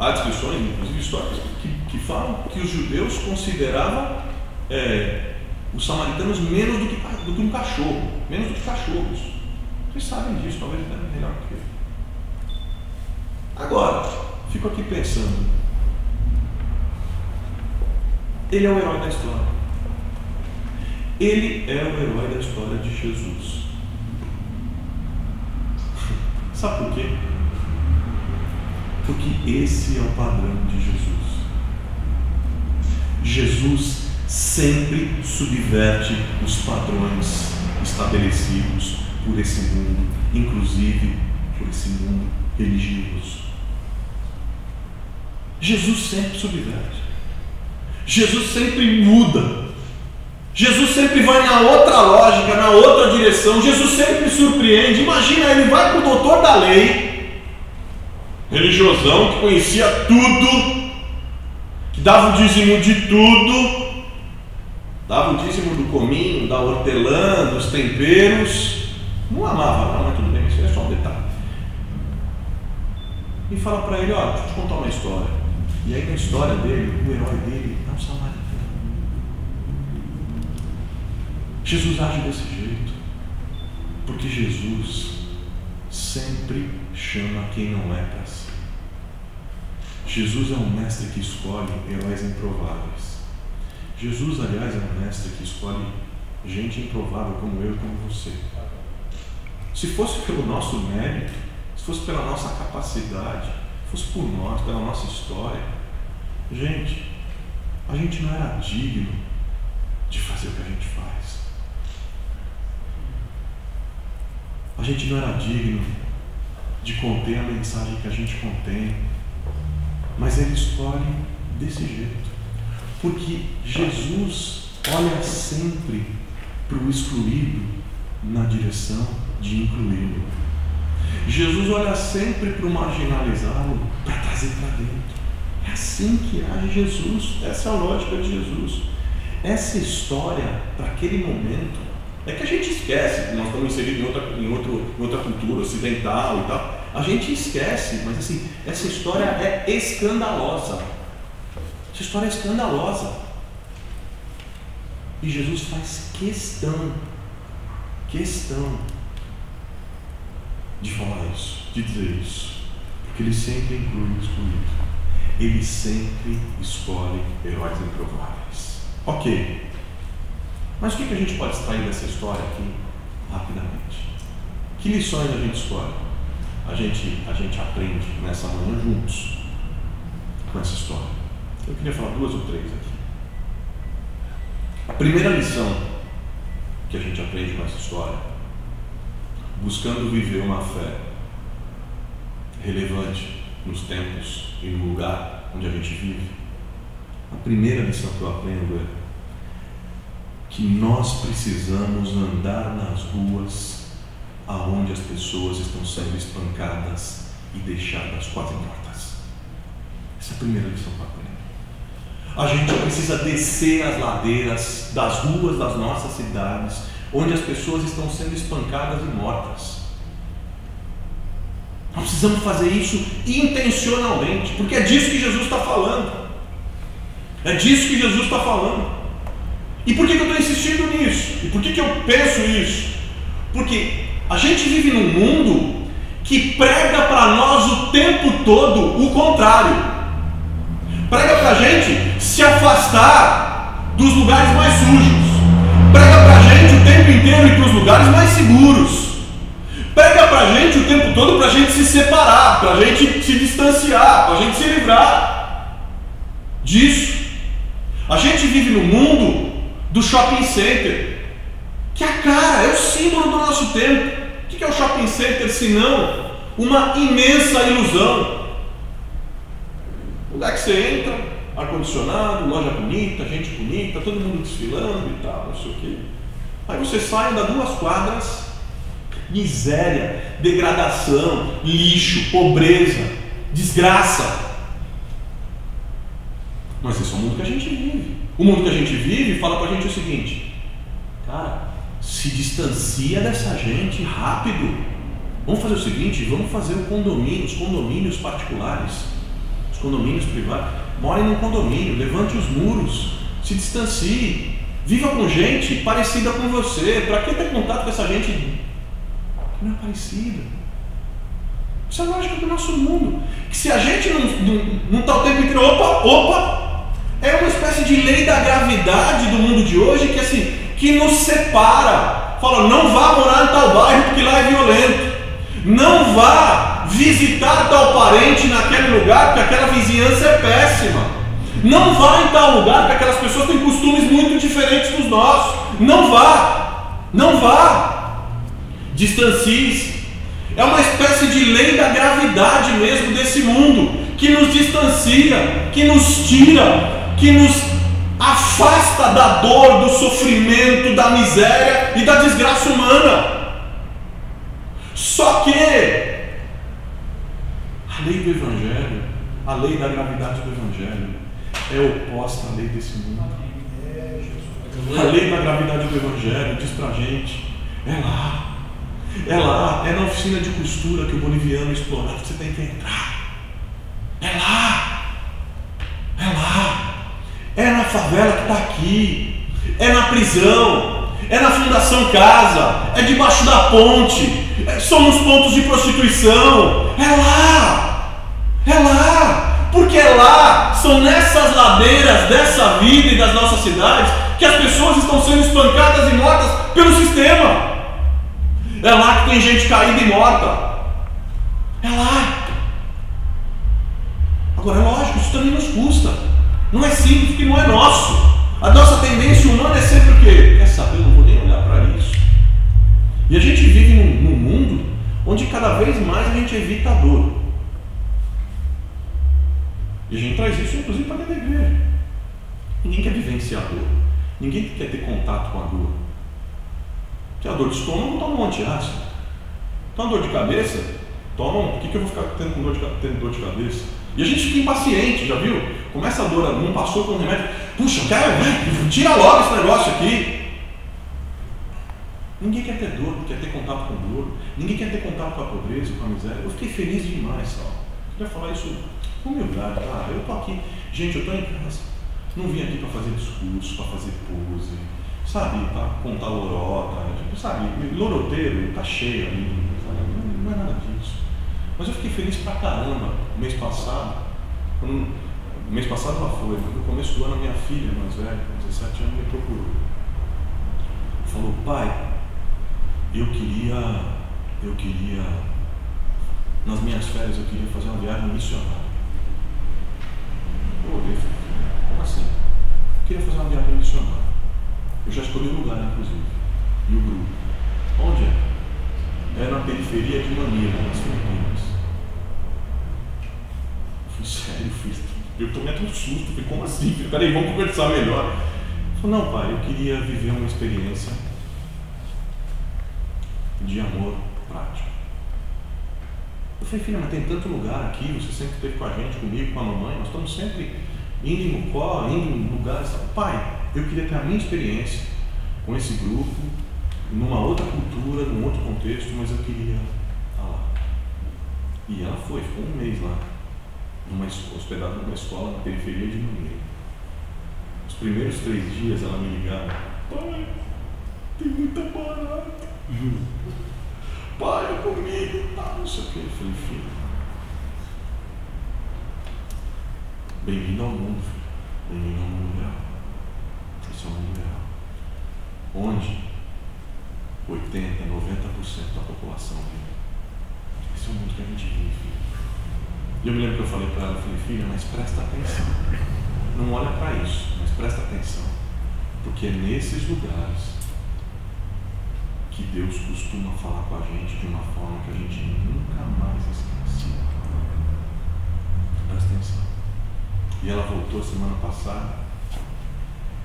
há descrições, inclusive históricas, que falam que os judeus consideravam os samaritanos menos do que um cachorro, menos do que cachorros. Vocês sabem disso, talvez até melhor que eu. Agora, fico aqui pensando, ele é o herói da história. Ele é o herói da história de Jesus. Sabe por quê? Porque esse é o padrão de Jesus. Jesus sempre subverte os padrões estabelecidos por esse mundo, inclusive por esse mundo religioso. Jesus sempre subverte. Jesus sempre muda. Jesus sempre vai na outra lógica, na outra direção. Jesus sempre surpreende. Imagina, ele vai para o doutor da lei, religiosão, que conhecia tudo, que dava o dízimo de tudo, dava o dízimo do cominho, da hortelã, dos temperos. Não amava, não, mas tudo bem, isso é só um detalhe. E fala para ele: olha, deixa eu te contar uma história. E aí, na história dele, o herói dele é um samaritano. Jesus age desse jeito, porque Jesus sempre chama quem não é para si. Jesus é um mestre que escolhe heróis improváveis. Jesus, aliás, é um mestre que escolhe gente improvável como eu e como você. Se fosse pelo nosso mérito, se fosse pela nossa capacidade, fosse por nós, pela nossa história, a gente não era digno de fazer o que a gente faz. A gente não era digno de conter a mensagem que a gente contém. Mas ele escolhe desse jeito, porque Jesus olha sempre para o excluído na direção de incluí-lo. Jesus olha sempre para o marginalizado para trazer para dentro. É assim que age Jesus. Essa é a lógica de Jesus. Essa história, para aquele momento, é que a gente esquece que nós estamos inseridos em outra cultura ocidental e tal. A gente esquece, mas assim, essa história é escandalosa. Essa história é escandalosa. E Jesus faz questão de falar isso, de dizer isso. Porque ele sempre inclui o excluído. Ele sempre escolhe heróis improváveis. Ok. Mas o que a gente pode extrair dessa história aqui, rapidamente? Que lições a gente escolhe? A gente aprende nessa manhã juntos com essa história. Eu queria falar 2 ou 3 aqui. A primeira lição que a gente aprende com essa história, buscando viver uma fé relevante nos tempos e no lugar onde a gente vive, a primeira lição que eu aprendo é que nós precisamos andar nas ruas aonde as pessoas estão sendo espancadas e deixadas quase mortas. Essa é a primeira lição que eu aprendo. A gente precisa descer as ladeiras das ruas das nossas cidades, onde as pessoas estão sendo espancadas e mortas. Nós precisamos fazer isso intencionalmente, porque é disso que Jesus está falando. É disso que Jesus está falando. E por que eu estou insistindo nisso? E por que eu penso isso? Porque a gente vive num mundo que prega para nós o tempo todo o contrário. Prega para a gente se afastar dos lugares mais sujos. Prega para a gente o tempo inteiro ir para os lugares mais seguros. Prega para a gente o tempo todo para a gente se separar, para a gente se distanciar, para a gente se livrar disso. A gente vive no mundo do shopping center, que é a cara, é o símbolo do nosso tempo. O que é o shopping center senão uma imensa ilusão? Lugar que você entra, ar-condicionado, loja bonita, gente bonita, todo mundo desfilando e tal, não sei o quê. Aí você sai, anda 2 quadras, miséria, degradação, lixo, pobreza, desgraça. Mas esse é o mundo que a gente vive. O mundo que a gente vive fala pra gente o seguinte: cara, se distancia dessa gente rápido. Vamos fazer o seguinte, vamos fazer os condomínios particulares. Os condomínios privados, more num condomínio, levante os muros, se distancie, viva com gente parecida com você. Para que ter contato com essa gente que não é parecida? Isso é a lógica do nosso mundo. Que se a gente não está o tempo inteiro, opa, é uma espécie de lei da gravidade do mundo de hoje que assim, que nos separa. Fala, não vá morar em tal bairro porque lá é violento. Não vá visitar tal parente naquele lugar porque aquela vizinhança é péssima. Não vá em tal lugar porque aquelas pessoas têm costumes muito diferentes dos nossos. Não vá. Distancie-se. É uma espécie de lei da gravidade mesmo desse mundo, que nos distancia, que nos tira, que nos afasta da dor, do sofrimento, da miséria e da desgraça humana. Só que a lei do Evangelho, a lei da gravidade do Evangelho, é oposta à lei desse mundo. A lei da gravidade do Evangelho diz pra gente, é na oficina de costura que o boliviano explorado você tem que entrar. É lá. É na favela que está aqui. É na prisão. É na Fundação Casa. É debaixo da ponte. São nos pontos de prostituição. É lá. Porque é lá, são nessas ladeiras dessa vida e das nossas cidades que as pessoas estão sendo espancadas e mortas pelo sistema. É lá que tem gente caída e morta. É lá. Agora é lógico, isso também nos custa. Não é simples, porque não é nosso. A nossa tendência humana é sempre o quê? Quer saber, eu não vou nem olhar para isso. E a gente vive num mundo onde cada vez mais a gente evita a dor. E a gente traz isso inclusive para dentro da igreja. Ninguém quer vivenciar a dor. Ninguém quer ter contato com a dor. Se a dor de estômago, toma um antiácido. Então a dor de cabeça, toma um. Por que eu vou ficar tendo dor de cabeça? E a gente fica impaciente, já viu? Começa a dor, não passou com o remédio. Puxa, tira logo esse negócio aqui. Ninguém quer ter dor, quer ter contato com dor. Ninguém quer ter contato com a pobreza, com a miséria. Eu fiquei feliz demais, Sal. Queria falar isso com humildade. Eu estou aqui. Gente, eu estou em casa. Não vim aqui para fazer discurso, para fazer pose. Sabe, para contar lorota, sabe, loroteiro, tá cheio ali, não é nada disso. Mas eu fiquei feliz pra caramba, mês passado ela foi, no começo do ano a minha filha mais velha, com 17 anos, me procurou. Falou, pai, eu queria, nas minhas férias eu queria fazer uma viagem missionária. Eu olhei e falei, como assim? Eu queria fazer uma viagem missionária. Eu já escolhi o lugar, inclusive. E o grupo. Onde é? É na periferia de Manila, nas Filipinas. Eu fui sério, eu tomei até um susto. Falei, como assim? Falei, peraí, vamos conversar melhor. Eu falei, não, pai, eu queria viver uma experiência de amor prático. Eu falei, filha, mas tem tanto lugar aqui, você sempre esteve com a gente, comigo, com a mamãe, nós estamos sempre indo em Mucó, indo em lugares. Pai, eu queria ter a minha experiência com esse grupo, numa outra cultura, num outro contexto, mas eu queria estar lá. E ela ficou um mês lá, hospedada numa escola na periferia de Mangueira. Os primeiros 3 dias ela me ligava, pai, tem muita barata. Pai, é comigo, não sei o que. Eu falei, filho, bem-vindo ao mundo, filho. Bem-vindo ao mundo real. Esse é o mundo real. Onde 80%, 90% da população vive. Esse é o mundo que a gente vive, filho. E eu me lembro que eu falei para ela, eu falei, filha, mas presta atenção. Não olha para isso, mas presta atenção. Porque é nesses lugares que Deus costuma falar com a gente de uma forma que a gente nunca mais esquece. Presta atenção. E ela voltou semana passada.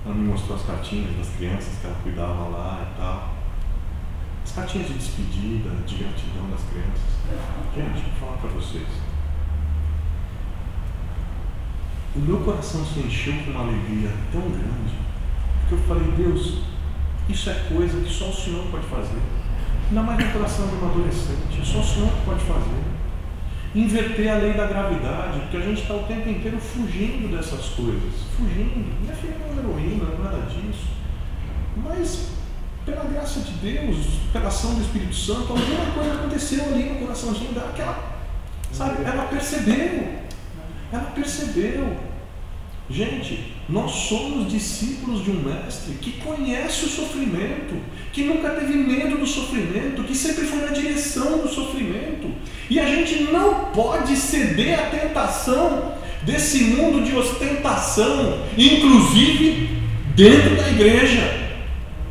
Ela me mostrou as cartinhas das crianças que ela cuidava lá e tal. As cartinhas de despedida, de gratidão das crianças. Gente, vou falar para vocês. O meu coração se encheu com uma alegria tão grande, porque eu falei, Deus, isso é coisa que só o Senhor pode fazer. Ainda mais no coração de uma adolescente, só o Senhor pode fazer. inverter a lei da gravidade, porque a gente está o tempo inteiro fugindo dessas coisas. Fugindo. Minha filha não é heroína, não é nada disso. Mas, pela graça de Deus, pela ação do Espírito Santo, alguma coisa aconteceu ali no coraçãozinho dela que ela, sabe, ela percebeu. Ela percebeu. Gente, nós somos discípulos de um mestre que conhece o sofrimento, que nunca teve medo do sofrimento, que sempre foi na direção do sofrimento. E a gente não pode ceder à tentação desse mundo de ostentação, inclusive dentro da igreja.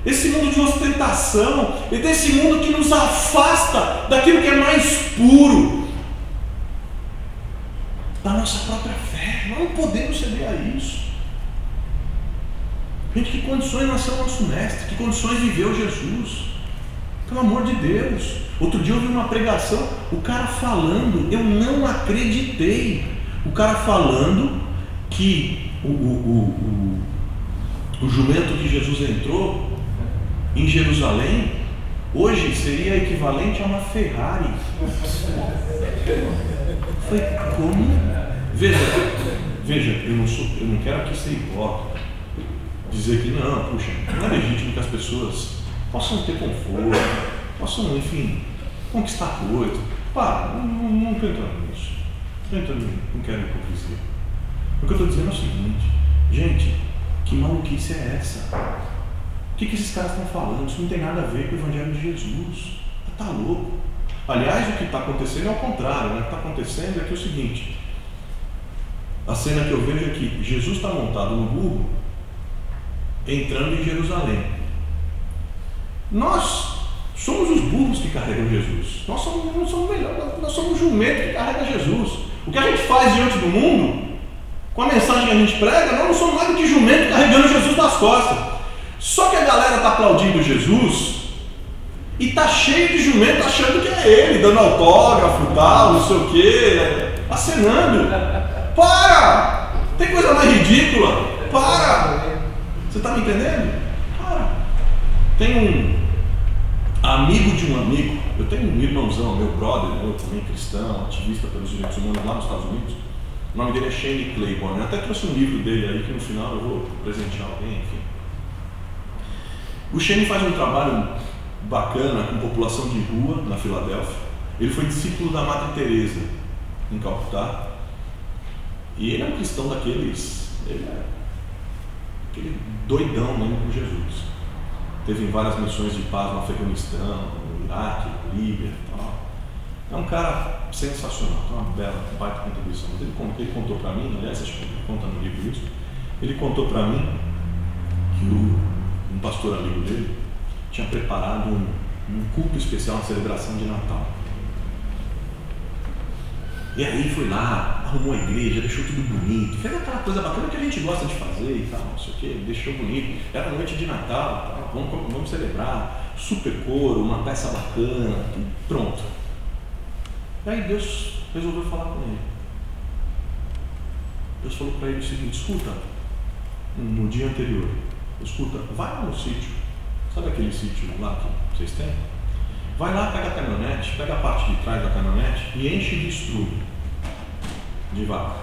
Esse mundo de ostentação, e desse mundo que nos afasta daquilo que é mais puro, da nossa própria fé. Nós não podemos ceder a isso. Gente, que condições nasceu o nosso mestre? Que condições viveu Jesus? Pelo amor de Deus. Outro dia eu vi uma pregação, o cara falando, eu não acreditei. O cara falando que o jumento que Jesus entrou em Jerusalém hoje seria equivalente a uma Ferrari. Foi como? Veja, eu não quero aqui ser hipócrita, dizer que não, puxa, não é legítimo que as pessoas possam ter conforto, possam, enfim, conquistar coisas. Para, não estou entrando nisso. Não quero hipocrisia. O que eu estou dizendo é o seguinte, gente, que maluquice é essa? O que esses caras estão falando? Isso não tem nada a ver com o Evangelho de Jesus. Está louco. Aliás, o que está acontecendo é o contrário, né? O que está acontecendo é que é o seguinte: a cena que eu vejo é que Jesus está montado no burro, entrando em Jerusalém. Nós somos os burros que carregam Jesus. Nós somos melhor, nós somos o jumento que carrega Jesus. O que a gente faz diante do mundo, com a mensagem que a gente prega, nós não somos mais do que jumento carregando Jesus nas costas. Só que a galera está aplaudindo Jesus e está cheio de jumento achando que é ele, dando autógrafo, tal, não sei o que, acenando. Para! Tem coisa mais ridícula? Para! Você está me entendendo? Para! Tem um amigo de um amigo, eu tenho um irmãozão, meu brother, eu também cristão, ativista pelos direitos humanos lá nos Estados Unidos. O nome dele é Shane Claiborne. Eu até trouxe um livro dele aí que no final eu vou presentear alguém, enfim. O Shane faz um trabalho bacana com população de rua na Filadélfia. Ele foi discípulo da Madre Teresa em Calcutá. E ele é um cristão daqueles, ele é aquele doidão mesmo com Jesus. Teve em várias missões de paz no Afeganistão, no Iraque, na Líbia e tal. É um cara sensacional, tem uma bela, baita contribuição. Mas ele contou para mim, aliás, acho que ele conta no livro isso, ele contou para mim que um pastor amigo dele tinha preparado um culto especial, uma celebração de Natal. E aí foi lá, arrumou a igreja, deixou tudo bonito, fez aquela coisa bacana que a gente gosta de fazer e tal, não sei o que, deixou bonito. Era noite de Natal, tal, vamos celebrar, super coro, uma peça bacana, tudo, pronto. E aí Deus resolveu falar com ele. Deus falou para ele o seguinte: escuta, no dia anterior, escuta, vai lá no sítio, sabe aquele sítio lá que vocês têm? Vai lá, pega a caminhonete, pega a parte de trás da caminhonete e enche de estrume de vaca.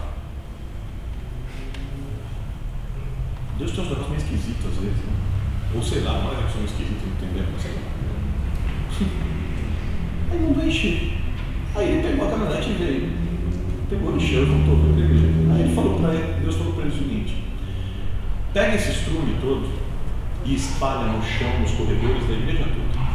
Deus tem uns negócios meio esquisitos às vezes, né? Ou sei lá, nós é que somos esquisitos, não entendemos, mas sei lá. Aí mandou encher. Aí ele pegou a caminhonete e veio. Pegou, encheu, voltou, veio. Aí ele falou para ele, Deus falou para ele o seguinte: pega esse estrume todo e espalha no chão, nos corredores da igreja toda.